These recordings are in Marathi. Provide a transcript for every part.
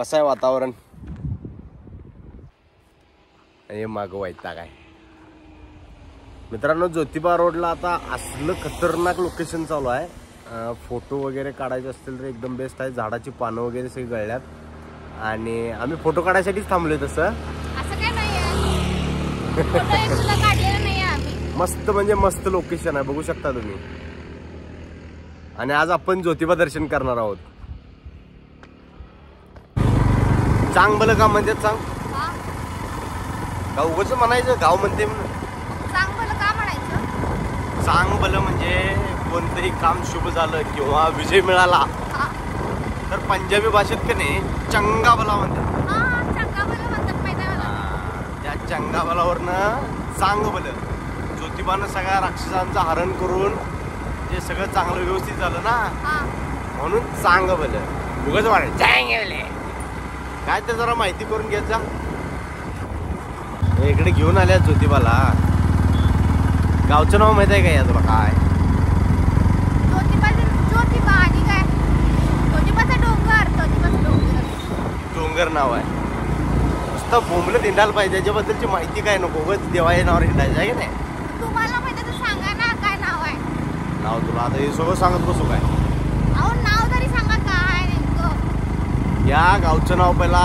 कसं आहे वातावरण. हे मागं वैताग आहे मित्रांनो. ज्योतिबा रोडला आता असलं खतरनाक लोकेशन चालू आहे. फोटो वगैरे काढायचे असतील तर एकदम बेस्ट आहे. झाडाची पानं वगैरे सगळी गळल्यात आणि आम्ही फोटो काढायसाठीच थांबलोय. तसं असं काय नाहीये, फोटो एक सुद्धा काढलेला नाहीये आम्ही. मस्त म्हणजे मस्त लोकेशन आहे, बघू शकता तुम्ही. आणि आज आपण ज्योतिबा दर्शन करणार आहोत. चांग भलं का म्हणजे सांग का उगाच म्हणायचं गाव म्हणते म्हणून. सांग भलं का म्हणायचं. सांग भलं म्हणजे कोणतंही काम शुभ झालं किंवा विजय मिळाला तर पंजाबी भाषेत का नाही चंगा भला म्हणतात. चंगा भलं म्हणतात माहिती आहे मला. त्या चंगा भलावरनं सांग भलं. ज्योतिबानं सगळ्या राक्षसांचं हरण करून जे सगळं चांगलं व्यवस्थित झालं ना म्हणून सांग भलं. उगाच वाढ काय ते जरा माहिती करून घेत जा. इकडे घेऊन आल्या ज्योतिबाला. गावचं नाव माहित आहे का या तुला काय. ज्योतिबा आणि काय ज्योतिबाचा डोंगर. ज्योतिबाचा डोंगर डोंगर नाव आहे. नुसतं बोंबलं हिंडायला पाहिजे, त्याच्याबद्दलची माहिती काय नको. उगाच देवाच्या नावावर हिंडायचं आहे की नाही. तुम्हाला माहिती तर सांगा ना काय नाव आहे. नाव तुला आता हे सगळं सांगत बसू काय. अहो नाव तरी सांगा काय नेमकं. या गावचं नाव पहिला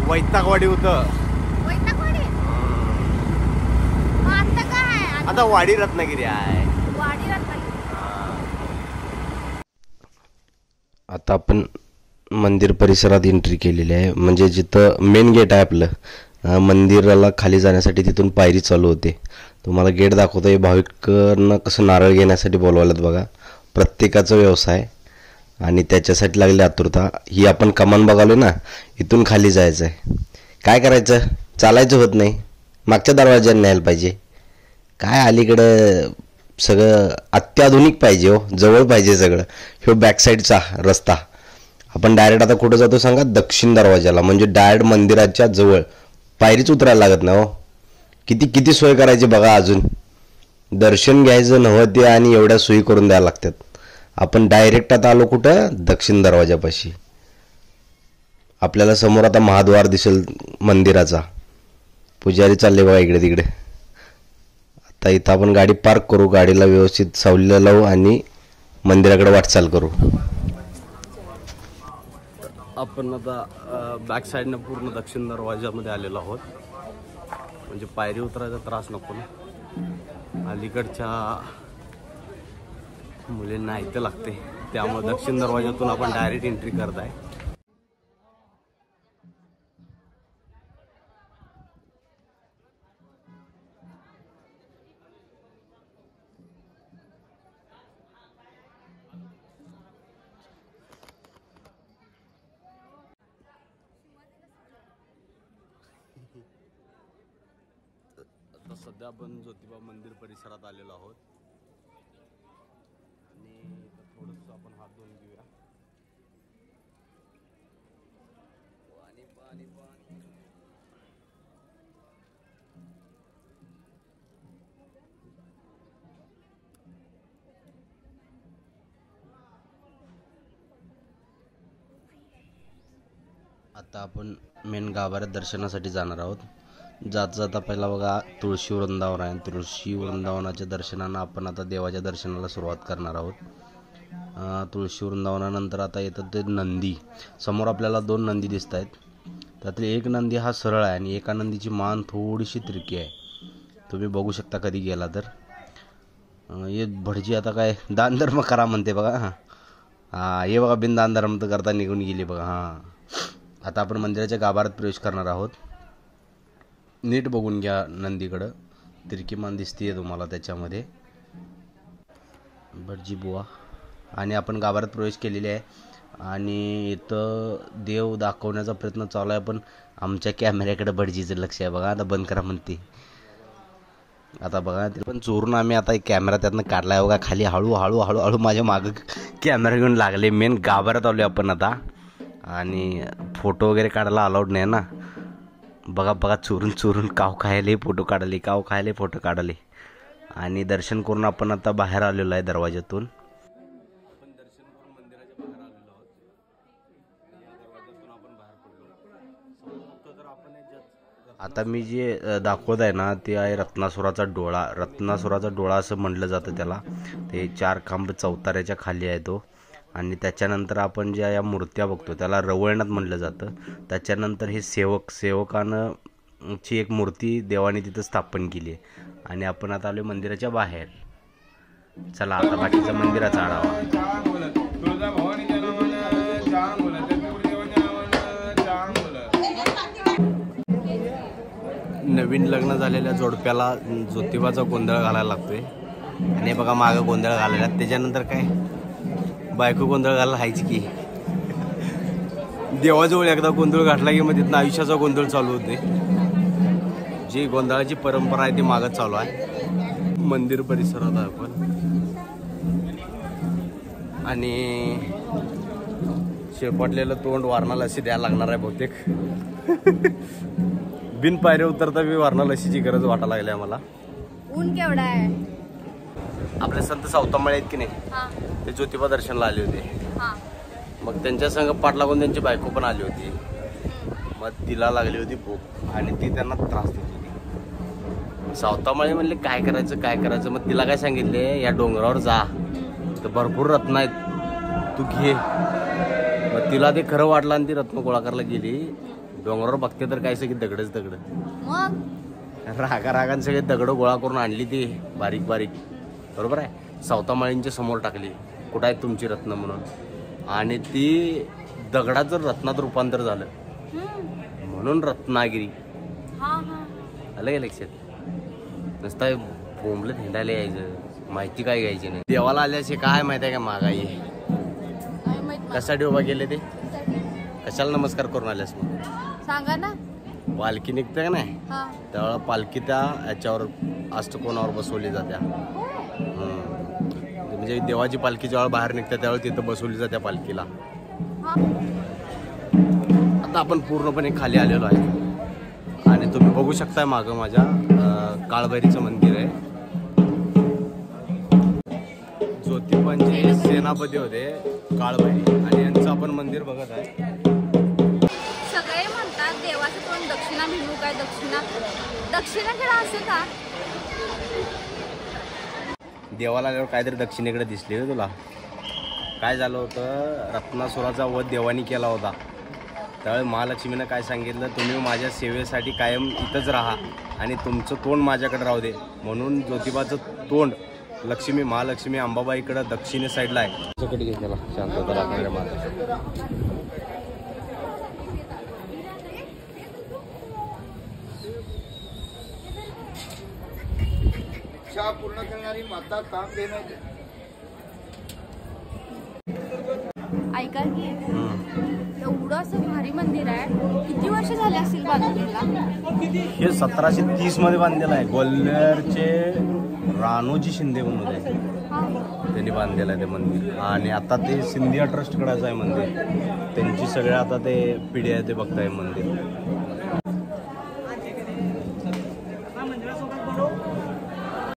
वैतागवाडी होतं. वैतागवाडी. मग आता काय आहे. आता वाडी रत्नागिरी आहे. वाडी रत्नागिरी. आता आपण मंदिर परिसरात एंट्री केलेली आहे. म्हणजे जिथं मेन गेट आहे आपलं मंदिराला खाली जाण्यासाठी तिथून पायरी चालू होते. तुम्हाला गेट दाखवतो. हे भाविकांना कसं नारळ घेण्यासाठी बोलवल्यात बघा. प्रत्येकाचा व्यवसाय आणि त्याच्यासाठी लागली आतुरता. ही आपण कमान बघालो ना, इथून खाली जायचं आहे. काय करायचं, चालायचं होत नाही. मागच्या दरवाज्याने न्यायला पाहिजे. काय अलीकडं सगळं अत्याधुनिक पाहिजे हो, जवळ पाहिजे सगळं. ह्यो बॅकसाईडचा रस्ता. आपण डायरेक्ट आता कुठं जातो सांगा, दक्षिण दरवाजाला. म्हणजे डायरेक्ट मंदिराच्या जवळ. पायरीच उतरायला लागत नाही हो. किती किती सोय करायची बघा. अजून दर्शन घ्यायचं नव्हतं ते आणि एवढ्या सोयी करून द्यायला लागतात. आपण डायरेक्ट आता आलो कुठं, दक्षिण दरवाजापाशी. आपल्याला समोर आता महाद्वार दिसेल मंदिराचा. पुजारी चालले बघा इकडे तिकडे. आता इथं आपण गाडी पार्क करू, गाडीला व्यवस्थित सावलीला लावू आणि मंदिराकडे वाटचाल करू. आपण आता बॅक साईडनं पूर्ण दक्षिण दरवाजामध्ये आलेलो आहोत. म्हणजे पायरी उतरायचा त्रास नको ना. अलीकडच्या मुलींना इथं लागते, त्यामुळे दक्षिण दरवाजातून आपण डायरेक्ट एंट्री करताय. आता सध्या आपण ज्योतिबा मंदिर परिसरात आलेलो आहोत आणि थोडंसं आपण हात धुवून घेऊया. पाणी पाणी पाणी. आता आपण मेन गाभाऱ्यात दर्शनासाठी जाणार आहोत. जात जाता पहिला बघा तुळशी वृंदावन आहे. तुळशी वृंदावनाच्या दर्शनानं आपण आता देवाच्या दर्शनाला सुरुवात करणार आहोत. तुळशी वृंदावनानंतर आता येतं ते नंदी. समोर आपल्याला 2 नंदी दिसत आहेत. त्यातले एक नंदी हा सरळ आहे आणि एका नंदीची मान थोडीशी तिरकी आहे. तुम्ही बघू शकता कधी गेला तर. हे भटजी आता काय दान धर्म करा म्हणते बघा. हां हे बघा बिन दान धर्म तर करता निघून गेली बघा. हां आता आपण मंदिराच्या गाभाऱ्यात प्रवेश करणार आहोत. नीट बघून घ्या नंदीकडं. तिरकी मान दिसतीये तुम्हाला त्याच्यामध्ये. भटजी बुवा. आणि आपण गाभाऱ्यात प्रवेश केलेले आहे आणि इथं देव दाखवण्याचा प्रयत्न चालू आहे. पण आमच्या कॅमेऱ्याकडे भटजीचं लक्ष आहे बघा. आता बंद करा म्हणते. आता बघा ते पण चोरून आम्ही आता एक कॅमेरा त्यातनं काढला आहे बघा. खाली हळूहळू हळूहळू माझ्या मागं कॅमेरा घेऊन लागले. मेन गाभाऱ्यात आलो आपण आता. आणि फोटो वगैरे काढायला अलाउड नाही ना. बघा बघा चोरून चोरून काव खायले फोटो काढले, काव खायले फोटो काढले. आणि दर्शन करून आपण आता बाहेर आलेलो आहे दरवाजातून. आपण दर्शन करून मंदिराच्या बाहेर आलेलो आहोत. या दरवाजातून आपण बाहेर पडलो. आता मी जे दाखवत आहे ना ते आहे रत्नासुराचा डोळा. रत्नासुराचा डोळा असं म्हटलं जातं त्याला. ते 4 खांब चौताऱ्याच्या खाली आहे तो. आणि त्याच्यानंतर आपण ज्या या मूर्त्या बघतो त्याला रवळनाथ म्हटलं जातं. त्याच्यानंतर हे सेवकानं ची एक मूर्ती देवाने तिथं स्थापन केली आहे. आणि आपण आता आलो मंदिराच्या बाहेर. चला आता बाकीचा मंदिराचा आढावा. नवीन लग्न झालेल्या जोडप्याला ज्योतिबाचा गोंधळ घालायला लागतोय. आणि बघा मागं गोंधळ घालायला. त्याच्यानंतर काय बायको गोंधळ घालायला हायच की. देवाजवळ एकदा गोंधळ घातला की मग तिथनं आयुष्याचा गोंधळ चालू होते. जी गोंधळाची परंपरा आहे ती मागच चालू आहे. मंदिर परिसरात आहे आपण. आणि शेपटलेलं तोंड वारणा लसी द्यायला लागणार आहे बहुतेक. बिन पायऱ्या उतरता मी वारणा लसीची गरज वाटायला लागली आहे मला. ऊन केवढा आहे. आपले संत सावतामाळे आहेत की नाही ते ज्योतिबा दर्शनला आले होते. मग त्यांच्या संग पाठ लागून त्यांची बायको पण आली होती. मग तिला लागली होती भूक आणि ती त्यांना त्रास देत होती. सावतामाळे म्हणले काय करायचं. मग तिला काय सांगितले या डोंगरावर जा तर भरपूर रत्न आहेत तू घे. मग तिला ते खरं वाटलं आणि ती रत्न गोळा करायला गेली. डोंगरावर बघते तर काय सगळी दगडच दगड. रागान सगळे दगड गोळा करून आणली ती बारीक बरोबर आहे. सावतामाळींच्या समोर टाकली कुठं आहे तुमची रत्न म्हणून. आणि ती दगडाचं रत्नात रूपांतर झालं म्हणून रत्नागिरी. आलं का लक्षात. नुसतं बोंबलं हिंडायला यायचं माहिती काय घ्यायची नाही. देवाला आल्याशी काय माहिती आहे का महागाई कशासाठी उभा केले ते. कशाला नमस्कार करून आल्यास मग सांगा ना. पालखी निघते का नाही त्यावेळेला पालखी त्या याच्यावर अष्टकोनावर बसवली जात्या. म्हणजे देवाची पालखी ज्यावेळेला बाहेर निघते त्यावेळेला तिथं बसवली जाते पालखीला. आता आपण पूर्णपणे खाली आलेलो आहे आणि तुम्ही बघू शकताय मागं माझ्या काळभैरीचं मंदिर आहे. ज्योतिबांचे सेनापती होते काळभैरी आणि यांचं आपण मंदिर बघत आहे. सगळे म्हणतात देवाचं तोंड दक्षिणाभिमुख आहे. दक्षिणेकडे असं का. देवाला आल्यावर काहीतरी दक्षिणेकडे दिसले ना तुला. काय झालं होतं रत्नासुराचा वध देवानी केला होता त्यावेळी महालक्ष्मीनं काय सांगितलं तुम्ही माझ्या सेवेसाठी कायम इथंच राहा आणि तुमचं तोंड माझ्याकडे राहू दे. म्हणून ज्योतिबाचं तोंड महालक्ष्मी अंबाबाईकडं दक्षिणे साईडला आहे. त्याच्याकडे घेतलेला शांतता राखणाऱ्या माता. पूर्ण करणारी माता काम देण्याची. ऐका की एवढं असं भारी मंदिर आहे. किती वर्ष झाले असतील बांधलेला. हे 1730 मध्ये बांधलेलं आहे. ग्वाल्हेरचे राणोजी शिंदे म्हणून होते त्यांनी बांधलेलं आहे ते मंदिर. आणि आता ते सिंधिया ट्रस्ट कडायचं आहे मंदिर. त्यांची सगळ्या आता ते पिढी आहे ते बघताय मंदिर.